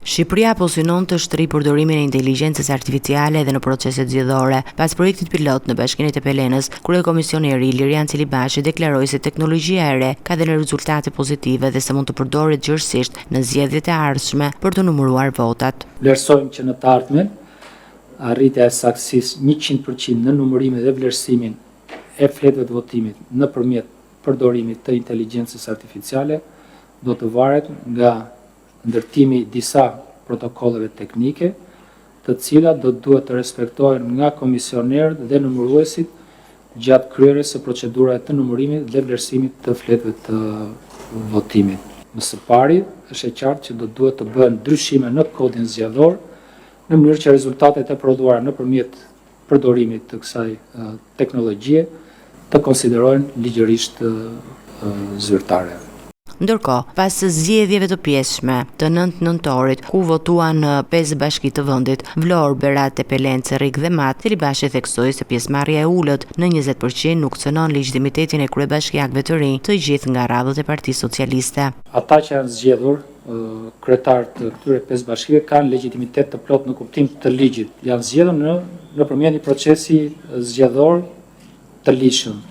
Shqipëria po synon të shtrijë përdorimin e inteligjencës artificiale edhe në proceset zgjedhore. Pas projektit pilot në Bashkinë e Pelenës, kryekomisioni i ri Lirian Celibashi deklaroi se teknologjia e re ka dhënë rezultate pozitive dhe se mund të përdoret gjërësisht në zgjedhjet e ardhshme për të numëruar votat. Vlerësojmë që në të ardhmen arritja e saktësisë 100% në numërimin dhe vlerësimin e fletëve të votimit nëpërmjet përdorimit të inteligjencës artificiale do të varet nga ndërtimi disa protokolleve teknike, të cilat do duhet të respektohen nga komisionerët dhe numëruesit gjatë kryerjes së procedurave të numërimit dhe vlerësimit të fletëve të votimit. Më së pari, është e qartë që do duhet të bëhen ndryshime në kodin zgjedhor, në mënyrë që rezultatet e prodhuara nëpërmjet përdorimit të kësaj teknologjie të konsiderohen ligjërisht zyrtare. Ndërkohë, pas zgjedhjeve të pjesshme të 9 nëntorit, ku votuan 5 bashki të vendit, Vlorë, Berat, Tepelen, Cerrik dhe Mat, Celibashi theksoi se pjesëmarrja e ulët në 20% nuk cënon legitimitetin e kryebashkiakëve të rinj të gjithë nga radhët e Partisë Socialiste. Ata që janë zgjedhur, kryetarët të këtyre 5 bashkive kanë legitimitet të plot në kuptim të ligjit. Janë zgjedhur nëpërmjet një procesi zgjedhor të ligjshëm.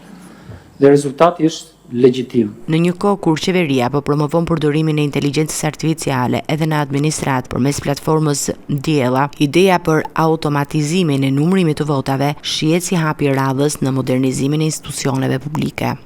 Dhe rezultati është legjitim. Në një kohë kur qeveria po promovon përdorimin e inteligjencës artificiale edhe në administrat përmes platformës Diella, ideja për automatizimin e numërimit të votave shihet si hap i radhës në modernizimin e institucioneve publike.